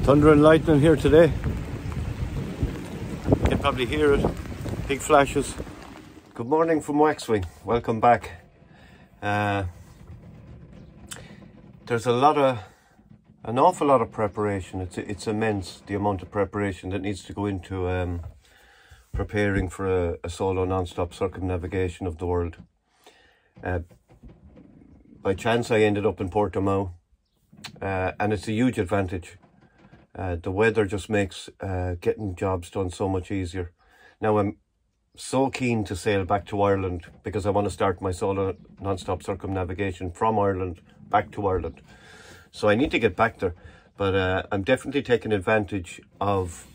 Thunder and lightning here today. You can probably hear it. Big flashes. Good morning from Waxwing. Welcome back. There's an awful lot of preparation. It's immense, the amount of preparation that needs to go into preparing for a solo non-stop circumnavigation of the world. By chance I ended up in Portimao, and it's a huge advantage. The weather just makes getting jobs done so much easier. Now I'm so keen to sail back to Ireland because I want to start my solo non-stop circumnavigation from Ireland back to Ireland. So I need to get back there, but I'm definitely taking advantage of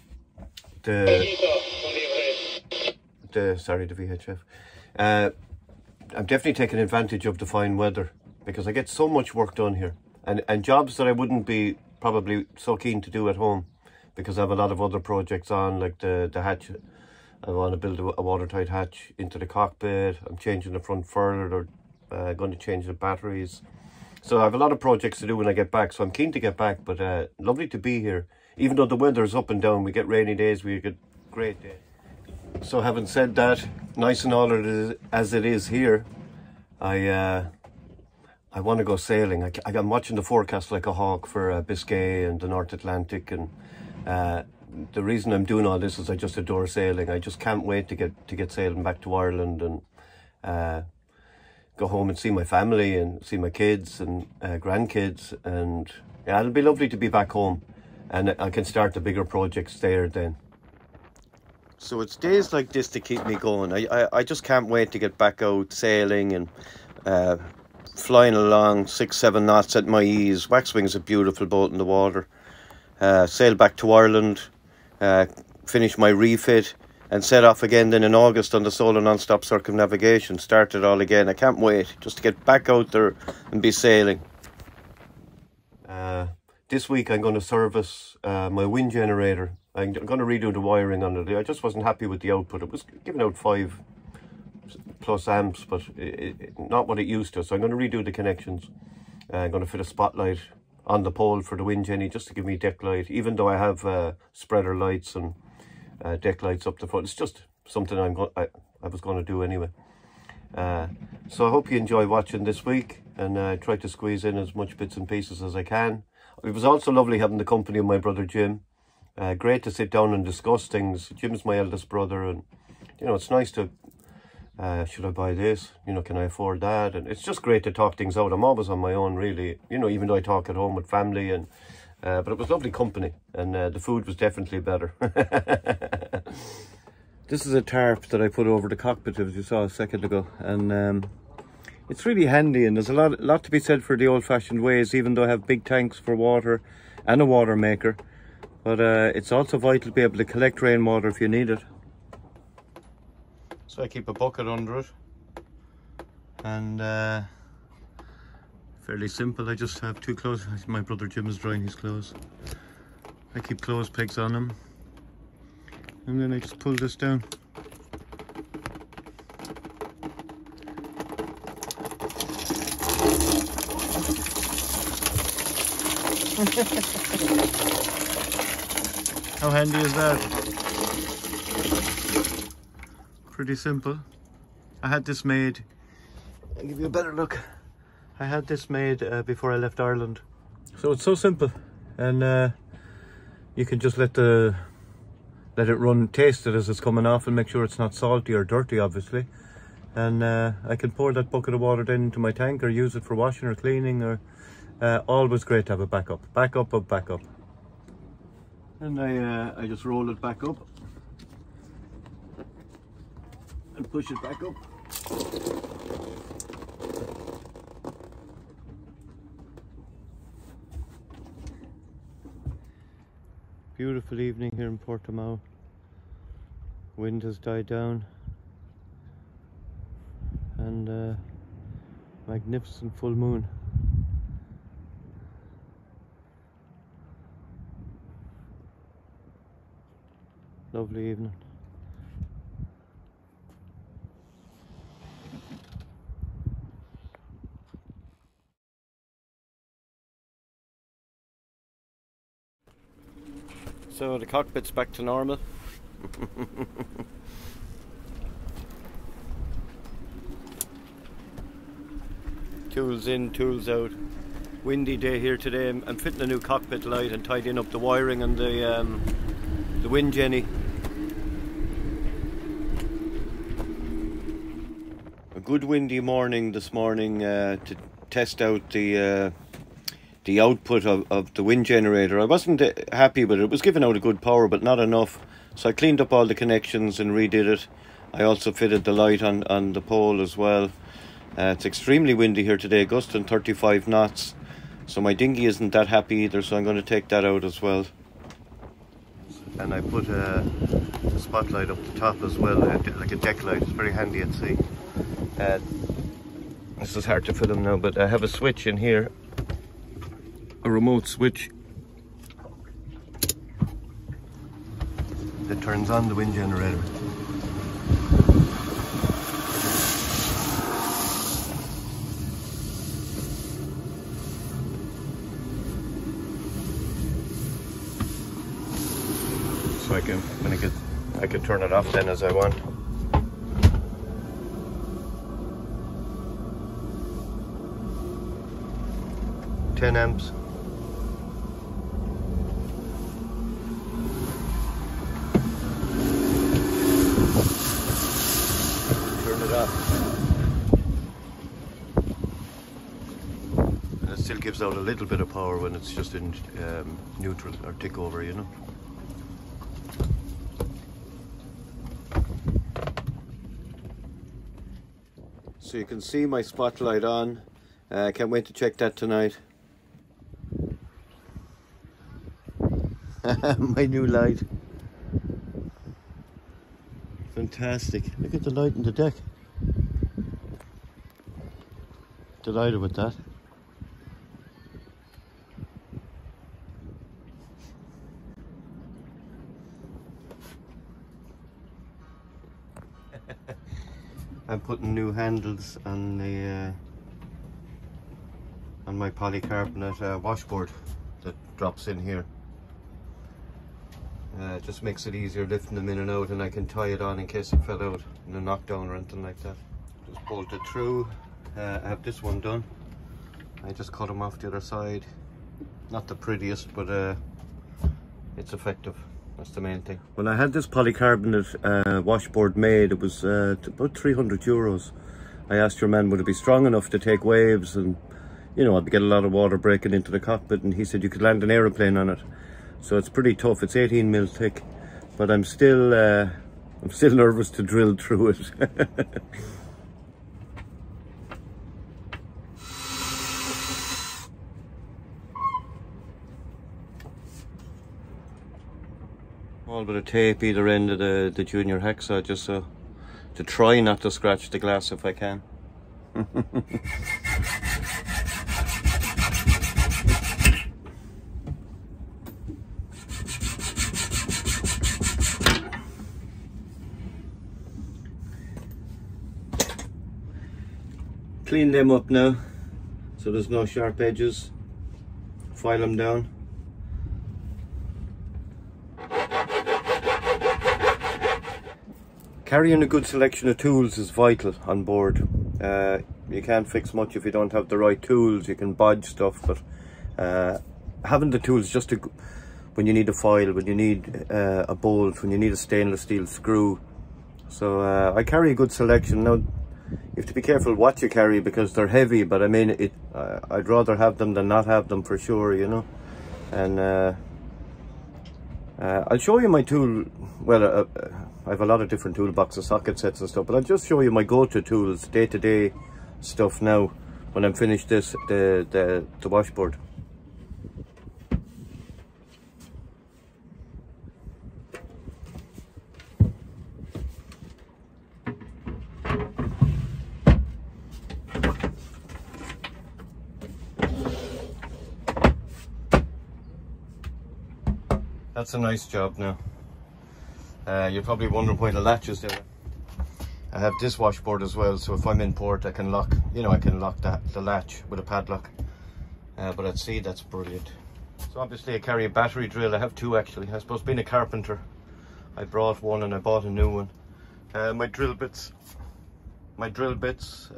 the VHF. I'm definitely taking advantage of the fine weather because I get so much work done here, and jobs that I wouldn't be probably so keen to do at home because I have a lot of other projects on, like the hatch. I want to build a watertight hatch into the cockpit. I'm changing the front further, going to change the batteries. So I have a lot of projects to do when I get back, so I'm keen to get back, but lovely to be here. Even though the weather's up and down, we get rainy days, we get great days. So having said that, nice and all as it is here, I want to go sailing. I'm watching the forecast like a hawk for Biscay and the North Atlantic, and the reason I'm doing all this is I just adore sailing. I just can't wait to get sailing back to Ireland and go home and see my family and see my kids and grandkids, and yeah, it'll be lovely to be back home, and I can start the bigger projects there then. So it's days like this to keep me going. I just can't wait to get back out sailing and flying along 6-7 knots at my ease. Waxwing's a beautiful boat in the water. Sail back to Ireland, finish my refit, and set off again then in August on the solo non-stop circumnavigation. Start it all again. I can't wait just to get back out there and be sailing. This week I'm going to service my wind generator. I'm going to redo the wiring on it. I just wasn't happy with the output. It was giving out 5+ amps, but not what it used to. So I'm going to redo the connections. I'm going to fit a spotlight on the pole for the wind genny just to give me deck light, even though I have spreader lights and deck lights up the front. It's just something I was going to do anyway. So I hope you enjoy watching this week, and try to squeeze in as much bits and pieces as I can. It was also lovely having the company of my brother Jim. Great to sit down and discuss things. Jim's my eldest brother, and you know, it's nice to should I buy this, you know, can I afford that, and it's just great to talk things out. I'm always on my own really, you know, even though I talk at home with family, and but it was lovely company, and the food was definitely better. This is a tarp that I put over the cockpit, as you saw a second ago, and it's really handy, and there's a lot to be said for the old-fashioned ways, even though I have big tanks for water and a water maker. But it's also vital to be able to collect rainwater if you need it. So I keep a bucket under it, and fairly simple. I just have 2 clothes. My brother Jim is drying his clothes. I keep clothes pegs on them, and then I just pull this down. How handy is that? Pretty simple. I had this made, I'll give you a better look. I had this made before I left Ireland. So it's so simple, and you can just let it run, taste it as it's coming off, and make sure it's not salty or dirty, obviously. And I can pour that bucket of water then into my tank, or use it for washing or cleaning, or always great to have a backup of backup. And I just roll it back up and push it back up. Beautiful evening here in Portimao. Wind has died down, and magnificent full moon. Lovely evening. So the cockpit's back to normal. Tools in, tools out. Windy day here today. I'm fitting a new cockpit light and tidying up the wiring and the wind jenny. A good windy morning this morning to test out the output of the wind generator. I wasn't happy with it. It was giving out a good power, but not enough. So I cleaned up all the connections and redid it. I also fitted the light on the pole as well. It's extremely windy here today, gusting 35 knots. So my dinghy isn't that happy either, so I'm going to take that out as well. And I put a spotlight up the top as well, like a deck light. It's very handy at sea. This is hard to film now, but I have a switch in here. A remote switch that turns on the wind generator. So I can turn it off then as I want. $10 amps. Turn it off. And it still gives out a little bit of power when it's just in neutral or tick over, you know. So you can see my spotlight on. I can't wait to check that tonight. My new light. Fantastic. Look at the light in the deck. Delighted with that. I'm putting new handles on the on my polycarbonate washboard that drops in here. It just makes it easier lifting them in and out, and I can tie it on in case it fell out in a knockdown or anything like that. Just bolt it through. I have this one done. I just cut them off the other side. Not the prettiest, but it's effective. That's the main thing. When I had this polycarbonate washboard made, it was about €300. I asked your man would it be strong enough to take waves, and you know, I'd get a lot of water breaking into the cockpit, and he said you could land an aeroplane on it. So it's pretty tough. It's 18 mil thick, but I'm still nervous to drill through it. All but a tape either end of the junior hacksaw, just so to try not to scratch the glass if I can. Clean them up now so there's no sharp edges. File them down. Carrying a good selection of tools is vital on board. You can't fix much if you don't have the right tools. You can bodge stuff, but having the tools just to, when you need a file, when you need a bolt, when you need a stainless steel screw. So I carry a good selection. Now, you have to be careful what you carry because they're heavy, but I mean, I'd rather have them than not have them for sure, you know. And I'll show you my tool. Well, I have a lot of different toolboxes, socket sets and stuff, but I'll just show you my go-to tools, day-to-day stuff now when I'm finished this, the washboard. That's a nice job now. You're probably wondering why the latch is there. I have this washboard as well, so if I'm in port I can lock, you know, I can lock the latch with a padlock. But at sea that's brilliant. So obviously I carry a battery drill. I have two actually. I suppose being a carpenter, I brought one and I bought a new one. My drill bits,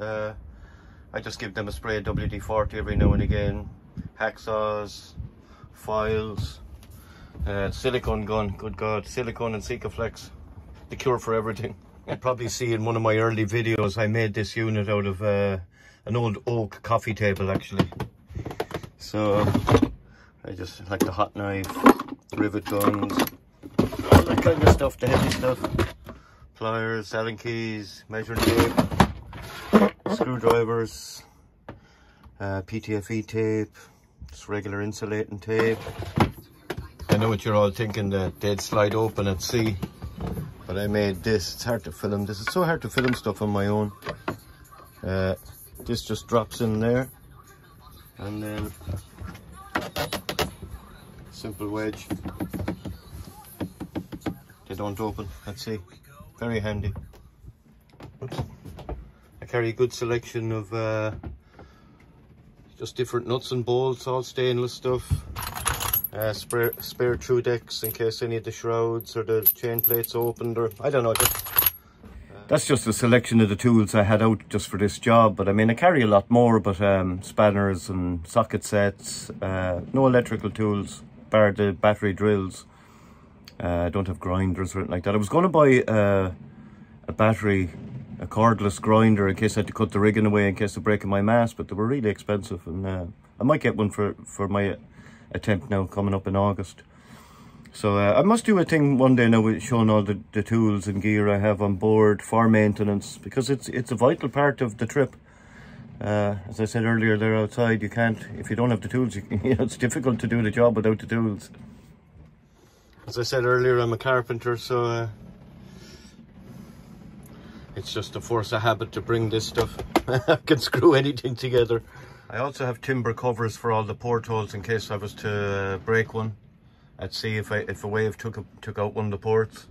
I just give them a spray of WD-40 every now and again. Hacksaws, files, silicone gun, good God, silicone and Sikaflex, the cure for everything. You probably see in one of my early videos I made this unit out of an old oak coffee table actually. So I just like the hot knife, rivet guns, all that kind of stuff, the heavy stuff. Pliers, Allen keys, measuring tape, screwdrivers, PTFE tape, just regular insulating tape. I know what you're all thinking, that they'd slide open at sea, but I made this. It's hard to film this. It's so hard to film stuff on my own. This just drops in there, and then simple wedge. They don't open at sea. Very handy. Oops. I carry a good selection of just different nuts and bolts, all stainless stuff. Spare true decks in case any of the shrouds or the chain plates opened, or I don't know. That's just a selection of the tools I had out just for this job. But I mean, I carry a lot more, but spanners and socket sets, no electrical tools, bar the battery drills. I don't have grinders or anything like that. I was going to buy a cordless grinder in case I had to cut the rigging away in case of breaking my mast, but they were really expensive, and I might get one for my attempt now coming up in August. So I must do a thing one day now with showing all the tools and gear I have on board for maintenance, because it's a vital part of the trip. As I said earlier, they're outside. You can't, if you don't have the tools, you know, it's difficult to do the job without the tools. As I said earlier, I'm a carpenter, so it's just a force of habit to bring this stuff. I can screw anything together. I also have timber covers for all the portholes in case I was to break one at sea, if a wave took out one of the ports.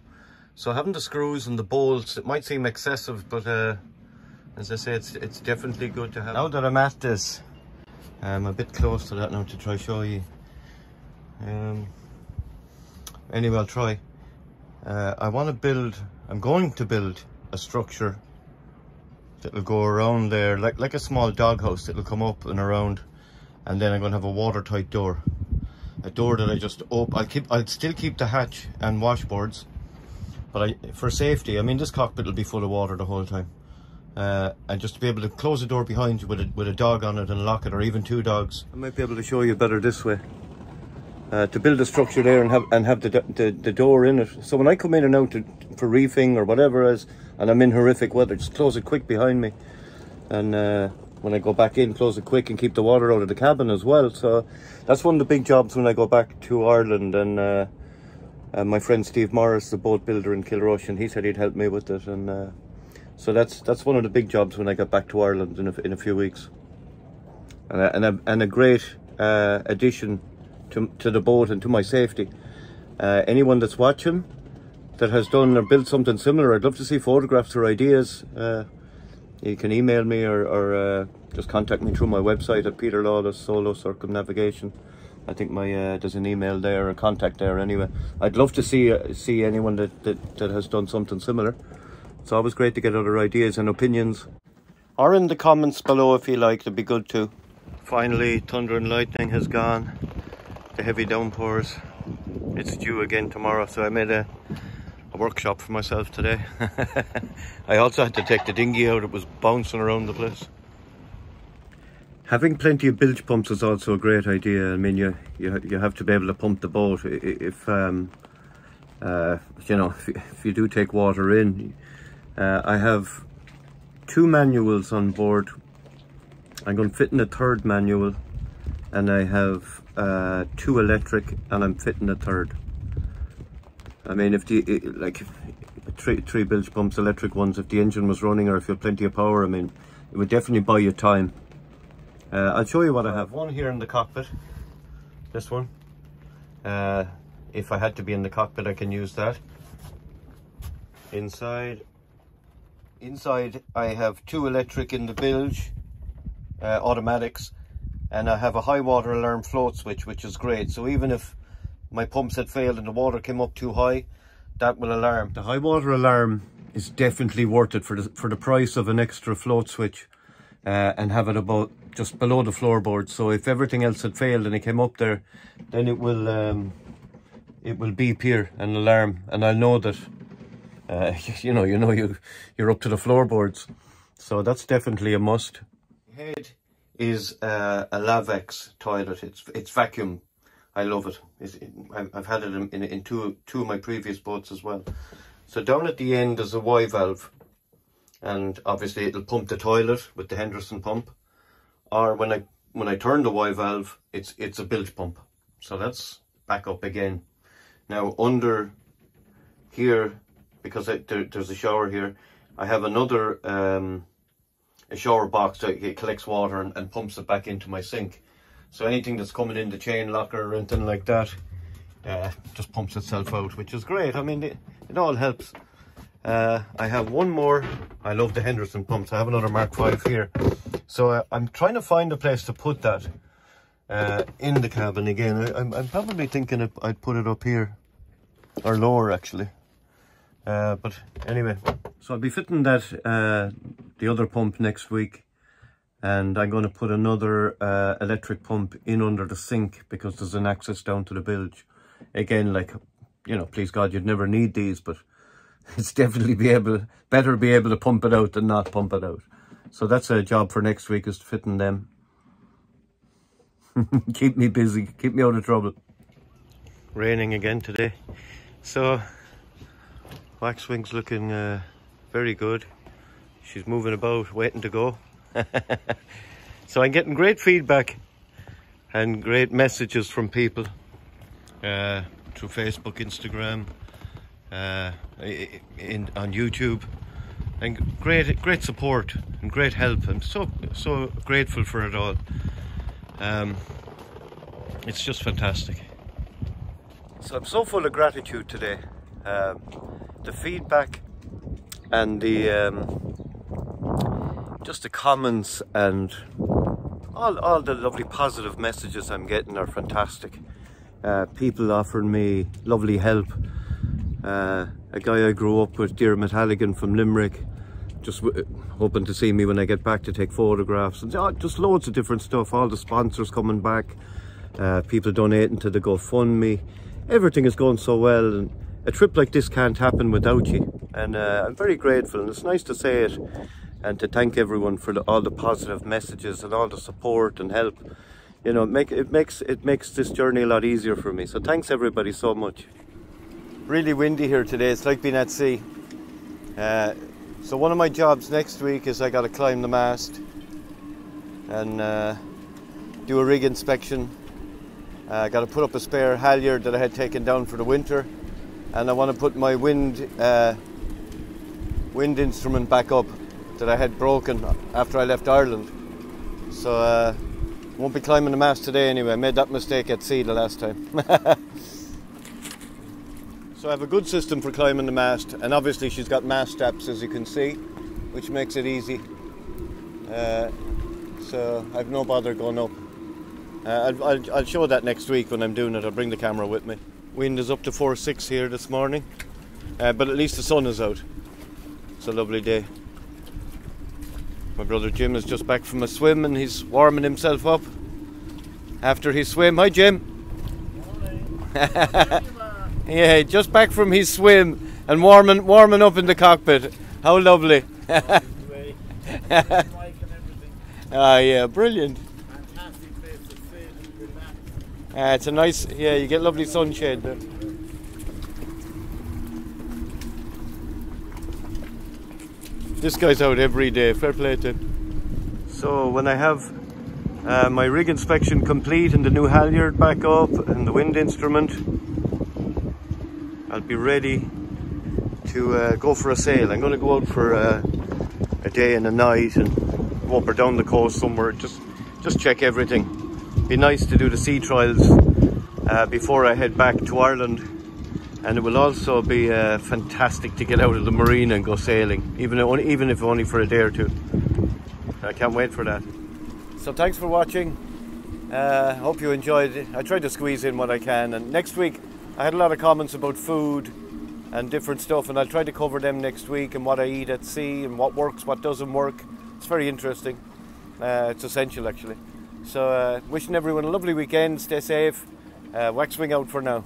So having the screws and the bolts, it might seem excessive, but as I say, it's definitely good to have. Now that I'm at this, I'm a bit close to that now to try show you. Anyway, I'll try. I'm going to build a structure that'll go around there, like a small doghouse. It'll come up and around, and then I'm going to have a watertight door. A door that I just open. I'll still keep the hatch and washboards, but for safety, I mean, this cockpit will be full of water the whole time. And just to be able to close the door behind you with a dog on it and lock it, or even two dogs. I might be able to show you better this way. To build a structure there and have the door in it. So when I come in and out for reefing or whatever else, and I'm in horrific weather, just close it quick behind me. And when I go back in, close it quick and keep the water out of the cabin as well. So that's one of the big jobs when I go back to Ireland. And my friend Steve Morris, the boat builder in Kilrush, and he said he'd help me with it. And so that's one of the big jobs when I get back to Ireland in a few weeks. And a great addition to the boat and to my safety. Anyone that's watching that has done or built something similar, I'd love to see photographs or ideas. You can email me or just contact me through my website at Peter Lawless Solo Circumnavigation. I think there's an email there, or contact there anyway. I'd love to see anyone that has done something similar. It's always great to get other ideas and opinions. Or in the comments below if you like, it'd be good too. Finally, thunder and lightning has gone. The heavy downpours. It's due again tomorrow, so I made a workshop for myself today. I also had to take the dinghy out. It was bouncing around the place. Having plenty of bilge pumps is also a great idea. I mean, you have to be able to pump the boat if you know, if you do take water in. I have 2 manuals on board. I'm going to fit in a 3rd manual, and I have 2 electric, and I'm fitting a 3rd. I mean, if three bilge pumps, electric ones, if the engine was running or if you have plenty of power, I mean, it would definitely buy you time. I'll show you what I have. One here in the cockpit, this one. If I had to be in the cockpit, I can use that. Inside I have 2 electric in the bilge, automatics, and I have a high water alarm float switch, which is great. So even if my pumps had failed and the water came up too high, that will alarm. The high water alarm is definitely worth it for the price of an extra float switch, and have it about just below the floorboard. So if everything else had failed and it came up there, then it will beep here and alarm, and I'll know that you're up to the floorboards. So that's definitely a must. Head is a Lavex toilet. It's vacuum. I love it. I've had it in two of my previous boats as well. So down at the end there's a Y valve, and obviously it'll pump the toilet with the Henderson pump. Or when I turn the Y valve, it's a bilge pump. So that's back up again. Now under here, because there's a shower here, I have another a shower box that it collects water and pumps it back into my sink. So anything that's coming in the chain locker or anything like that, just pumps itself out, which is great. I mean, it all helps. I have one more. I love the Henderson pumps. I have another Mark V here. So I'm trying to find a place to put that in the cabin again. I'm probably thinking I'd put it up here, or lower actually. But anyway, so I'll be fitting that the other pump next week. And I'm going to put another electric pump in under the sink, because there's an access down to the bilge. Again, like, please God, you'd never need these, but it's definitely better be able to pump it out than not pump it out. So that's a job for next week, is fitting them. Keep me busy, keep me out of trouble. Raining again today. So, Waxwing's looking very good. She's moving about, waiting to go. So I'm getting great feedback and great messages from people through Facebook, Instagram, on YouTube, and great support and great help. I'm so grateful for it all. It's just fantastic. So I'm so full of gratitude today. The feedback and just the comments and all the lovely positive messages I'm getting are fantastic. People offering me lovely help. A guy I grew up with, Dermot Halligan from Limerick, just hoping to see me when I get back to take photographs, and just loads of different stuff. All the sponsors coming back, people donating to the GoFundMe. Everything is going so well, and a trip like this can't happen without you. And I'm very grateful, and it's nice to say it and to thank everyone for all the positive messages and all the support and help. It makes this journey a lot easier for me. So thanks everybody so much. Really windy here today. It's like being at sea. So one of my jobs next week is I got to climb the mast and do a rig inspection. I got to put up a spare halyard that I had taken down for the winter, and I want to put my wind instrument back up that I had broken after I left Ireland. So won't be climbing the mast today anyway. I made that mistake at sea the last time. So I have a good system for climbing the mast, and obviously she's got mast straps, as you can see, which makes it easy. So I've no bother going up. I'll show that next week when I'm doing it. I'll bring the camera with me. Wind is up to 4-6 here this morning, but at least the sun is out. It's a lovely day. My brother Jim is just back from a swim, and he's warming himself up after his swim. Hi Jim. Yeah, just back from his swim and warming up in the cockpit. How lovely. Ah, yeah, brilliant. Fantastic place to sit and relax. It's a nice, yeah, you get lovely sunshade there. This guy's out every day, fair play to him. So when I have my rig inspection complete and the new halyard back up and the wind instrument, I'll be ready to go for a sail. I'm going to go out for a day and a night and go up or down the coast somewhere, just check everything. Be nice to do the sea trials before I head back to Ireland, and it will also be fantastic to get out of the marina and go sailing, even if only for a day or two. I can't wait for that. So thanks for watching. Hope you enjoyed it. I tried to squeeze in what I can, and next week I had a lot of comments about food and different stuff, and I'll try to cover them next week, and what I eat at sea and what works, what doesn't work. It's very interesting. It's essential actually. So wishing everyone a lovely weekend, stay safe. Waxwing out for now.